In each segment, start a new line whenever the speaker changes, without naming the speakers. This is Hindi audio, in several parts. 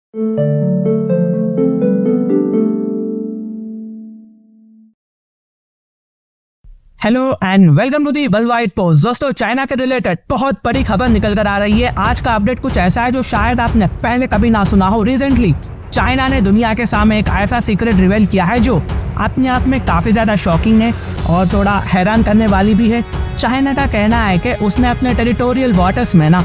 Hello and welcome to the world wide post. दोस्तों, चाइना के रिलेटेड बहुत बड़ी खबर निकल कर आ रही है। आज का अपडेट कुछ ऐसा है जो शायद आपने पहले कभी ना सुना हो। रिसेंटली चाइना ने दुनिया के सामने एक ऐसा सीक्रेट रिवील किया है जो अपने आप में काफ़ी ज़्यादा शॉकिंग है और थोड़ा हैरान करने वाली भी है। चाइना का कहना है कि उसने अपने टेरिटोरियल वाटर्स में ना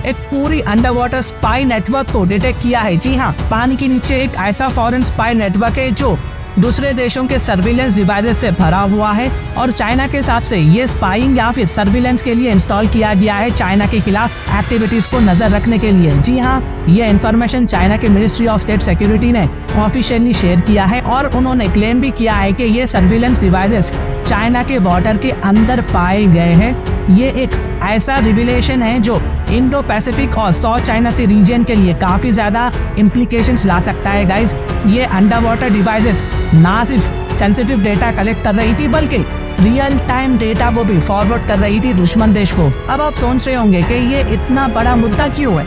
एक पूरी अंडर वाटर स्पाई नेटवर्क को डिटेक्ट किया है। जी हाँ, पानी के नीचे एक ऐसा फॉरेन स्पाई नेटवर्क है जो दूसरे देशों के सर्विलेंस डिवाइसेस से भरा हुआ है और चाइना के हिसाब से ये स्पाइंग या फिर सर्विलेंस के लिए इंस्टॉल किया गया है, चाइना के खिलाफ एक्टिविटीज को नजर रखने के लिए। जी हाँ, ये इन्फॉर्मेशन चाइना के मिनिस्ट्री ऑफ स्टेट सिक्योरिटी ने ऑफिशियली शेयर किया है और उन्होंने क्लेम भी किया है कि ये सर्विलेंस डिवाइसेस चाइना के बॉर्डर के अंदर पाए गए हैं। ये एक ऐसा रिविलेशन है जो इंडो पैसिफिक और साउथ चाइना सी रीजन के लिए काफ़ी ज़्यादा इम्प्लीकेशंस ला सकता है। गाइज, ये अंडर वाटर डिवाइसेस ना सिर्फ सेंसिटिव डेटा कलेक्ट कर रही थी बल्कि रियल टाइम डेटा को भी फॉरवर्ड कर रही थी दुश्मन देश को। अब आप सोच रहे होंगे कि ये इतना बड़ा मुद्दा क्यों है।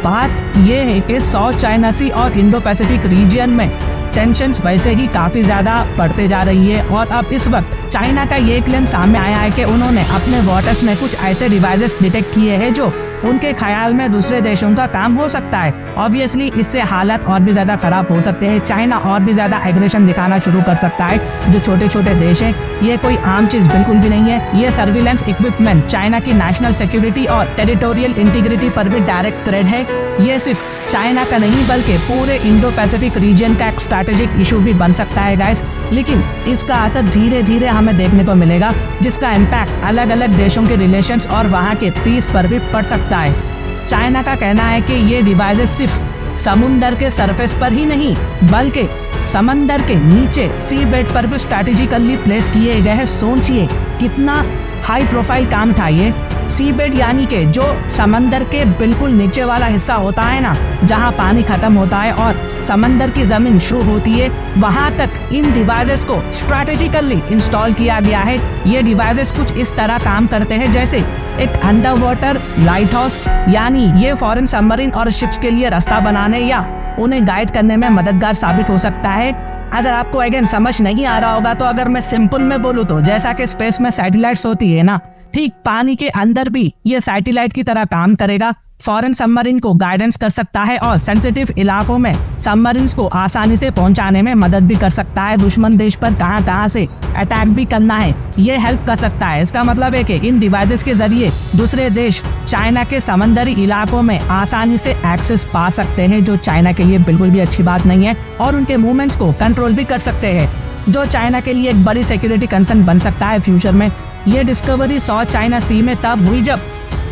बात ये है कि साउथ चाइना सी और इंडो पैसिफिक रीजन में टेंशन्स वैसे ही काफ़ी ज़्यादा बढ़ते जा रही है और अब इस वक्त चाइना का ये क्लेम सामने आया है कि उन्होंने अपने वाटर्स में कुछ ऐसे डिवाइसेस डिटेक्ट किए हैं जो उनके ख्याल में दूसरे देशों का काम हो सकता है। ऑब्वियसली इससे हालात और भी ज़्यादा खराब हो सकते हैं। चाइना और भी ज़्यादा एग्रेशन दिखाना शुरू कर सकता है। जो छोटे छोटे देश हैं, ये कोई आम चीज़ बिल्कुल भी नहीं है। ये सर्विलेंस इक्विपमेंट चाइना की नेशनल सिक्योरिटी और टेरिटोरियल इंटीग्रिटी पर भी डायरेक्ट थ्रेट है। ये सिर्फ चाइना का नहीं बल्कि पूरे इंडो पैसिफिक रीजन का एक स्ट्रैटेजिक इशू भी बन सकता है गाइस। लेकिन इसका असर धीरे धीरे हमें देखने को मिलेगा, जिसका इम्पैक्ट अलग अलग देशों के रिलेशंस और वहाँ के पीस पर भी पड़ सकता है। चाइना का कहना है कि ये डिवाइसेस सिर्फ समुंदर के सरफेस पर ही नहीं बल्कि समंदर के नीचे सी बेड पर भी स्ट्रैटेजिकली प्लेस किए गए हैं। सोचिए कितना हाई प्रोफाइल काम था ये। सी बेड यानी कि जो समंदर के बिल्कुल नीचे वाला हिस्सा होता है ना, जहां पानी खत्म होता है और समंदर की जमीन शुरू होती है, वहां तक इन डिवाइसेस को स्ट्रैटेजिकली इंस्टॉल किया गया है। ये डिवाइसेस कुछ इस तरह काम करते हैं जैसे एक अंडर वाटर लाइट हाउस, यानी ये फॉरेन सबमरीन और शिप्स के लिए रास्ता बनाने या उन्हें गाइड करने में मददगार साबित हो सकता है। अगर आपको अगेन समझ नहीं आ रहा होगा तो अगर मैं सिंपल में बोलूँ तो जैसा कि स्पेस में सैटेलाइट्स होती है ना, ठीक पानी के अंदर भी ये सैटेलाइट की तरह काम करेगा। फॉरेन सबमरीन को गाइडेंस कर सकता है और सेंसिटिव इलाकों में सबमरीन्स को आसानी से पहुंचाने में मदद भी कर सकता है। दुश्मन देश पर कहां से अटैक भी करना है, ये हेल्प कर सकता है। इसका मतलब है कि इन डिवाइसेस के जरिए दूसरे देश चाइना के समंदरी इलाकों में आसानी से एक्सेस पा सकते हैं, जो चाइना के लिए बिल्कुल भी अच्छी बात नहीं है, और उनके मूवमेंट्स को कंट्रोल भी कर सकते हैं, जो चाइना के लिए एक बड़ी सिक्योरिटी कंसर्न बन सकता है फ्यूचर में। ये डिस्कवरी साउथ चाइना सी में तब हुई जब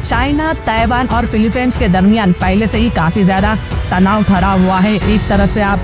चाइना, ताइवान और फिलीपींस के दरमियान पहले से ही काफ़ी ज़्यादा तनाव खड़ा हुआ है। एक तरफ से आप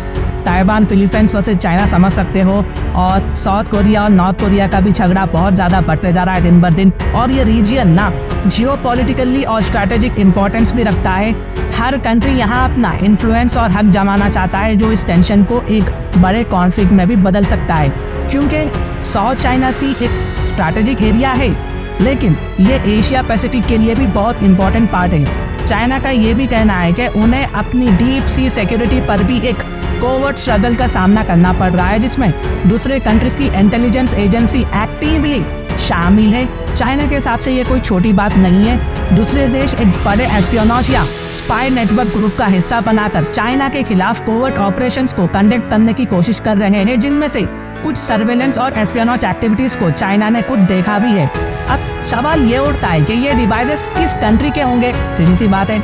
ताइवान, फिलीपींस वर्सेस चाइना समझ सकते हो, और साउथ कोरिया और नॉर्थ कोरिया का भी झगड़ा बहुत ज़्यादा बढ़ते जा रहा है दिन बर दिन। और ये रीजन ना जियोपॉलिटिकली और स्ट्रैटेजिक इंपॉर्टेंस भी रखता है। हर कंट्री यहाँ अपना इन्फ्लुएंस और हक जमाना चाहता है, जो इस टेंशन को एक बड़े कॉन्फ्लिक्ट में भी बदल सकता है। क्योंकि साउथ चाइना सी एक स्ट्रैटेजिक एरिया है, लेकिन ये एशिया पैसिफिक के लिए भी बहुत इंपॉर्टेंट पार्ट है। चाइना का ये भी कहना है कि उन्हें अपनी डीप सी सिक्योरिटी पर भी एक कोवर्ट स्ट्रगल का सामना करना पड़ रहा है, जिसमें दूसरे कंट्रीज की इंटेलिजेंस एजेंसी एक्टिवली शामिल है। चाइना के हिसाब से ये कोई छोटी बात नहीं है। दूसरे देश एक बड़े एस्पियोनॉज या स्पाई नेटवर्क ग्रुप का हिस्सा बनाकर चाइना के खिलाफ कोवर्ट ऑपरेशंस को कंडक्ट करने की कोशिश कर रहे हैं, जिनमें से कुछ सर्वेलेंस और एस्पियोनॉज एक्टिविटीज को चाइना ने खुद देखा भी है। अब सवाल ये उठता है कि ये डिवाइसेस किस कंट्री के होंगे। सीधी सी बात है।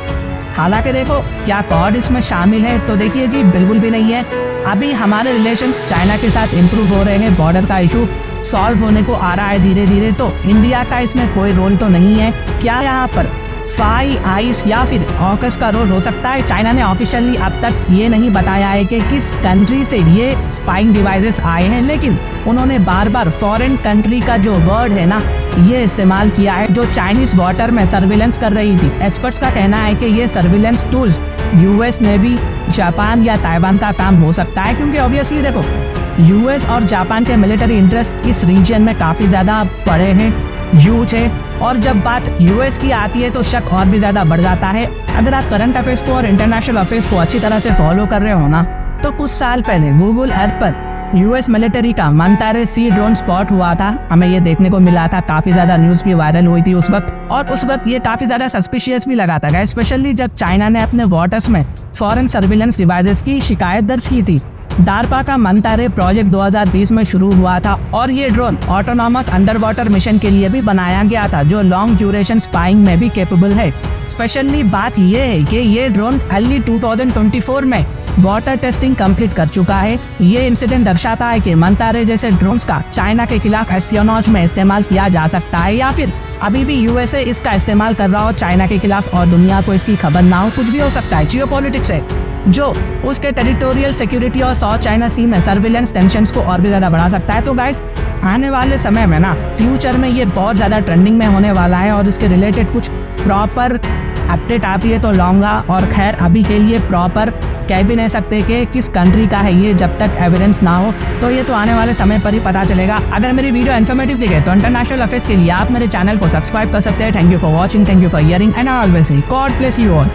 हालांकि देखो, क्या कॉड इसमें शामिल है? तो देखिए जी, बिल्कुल भी नहीं है। अभी हमारे रिलेशंस चाइना के साथ इम्प्रूव हो रहे हैं, बॉर्डर का इशू सॉल्व होने को आ रहा है धीरे धीरे, तो इंडिया का इसमें कोई रोल तो नहीं है। क्या यहाँ पर फाई आइस या फिर ऑकस का रोल हो सकता है? चाइना ने ऑफिशियली अब तक ये नहीं बताया है कि किस कंट्री से ये स्पाइंग डिवाइसेस आए हैं, लेकिन उन्होंने बार बार फॉरेन कंट्री का जो वर्ड है ना, ये इस्तेमाल किया है, जो चाइनीज वाटर में सर्विलेंस कर रही थी। एक्सपर्ट्स का कहना है कि ये surveillance tools US navy, Japan या ताइवान का काम हो सकता है, क्योंकि ऑब्वियसली देखो, यूएस और जापान के मिलिट्री इंटरेस्ट इस रीजन में काफ़ी ज़्यादा बड़े हैं। ह्यूज है। और जब बात यूएस की आती है तो शक और भी ज्यादा बढ़ जाता है। अगर आप करंट अफेयर्स को और इंटरनेशनल अफेयर्स को अच्छी तरह से फॉलो कर रहे हो ना, तो कुछ साल पहले गूगल अर्थ पर यूएस मिलिट्री का मंतारे सी ड्रोन स्पॉट हुआ था। हमें ये देखने को मिला था, काफी ज्यादा न्यूज भी वायरल हुई थी उस वक्त, और उस वक्त ये काफी ज्यादा सस्पिशियस भी लगा था, स्पेशली जब चाइना ने अपने वाटर्स में फॉरेन सर्विलेंस डिवाइसेस की शिकायत दर्ज की थी। डार्पा का मंतारे प्रोजेक्ट 2020 में शुरू हुआ था और ये drone autonomous under water mission के लिए भी बनाया गया था, जो लॉन्ग ड्यूरेशन स्पाइंग में भी कैपेबल है। स्पेशली बात यह है कि ये ड्रोन अर्ली 2024 में वाटर टेस्टिंग कंप्लीट कर चुका है। ये इंसिडेंट दर्शाता है कि मंतारे जैसे ड्रोन्स का चाइना के खिलाफ एस्पियोनाज में इस्तेमाल किया जा सकता है, या फिर अभी भी यूएसए इसका इस्तेमाल कर रहा हो चाइना के खिलाफ और दुनिया को इसकी खबर ना हो। कुछ भी हो सकता है। जियोपॉलिटिक्स है जो उसके टेरिटोरियल सिक्योरिटी और साउथ चाइना सी में सर्विलेंस टेंशंस को और भी ज़्यादा बढ़ा सकता है। तो गाइस, आने वाले समय में ना फ्यूचर में ये बहुत ज़्यादा ट्रेंडिंग में होने वाला है और इसके रिलेटेड कुछ प्रॉपर अपडेट आती है तो लाऊंगा। और खैर, अभी के लिए प्रॉपर कह भी नहीं सकते कि किस कंट्री का है ये, जब तक एविडेंस ना हो। तो ये तो आने वाले समय पर ही पता चलेगा। अगर मेरी वीडियो इन्फॉर्मेटिव दिखे तो इंटरनेशनल अफेयर्स के लिए आप मेरे चैनल को सब्सक्राइब कर सकते हैं। Thank you for watching, thank you for hearing, and I always say God bless you all.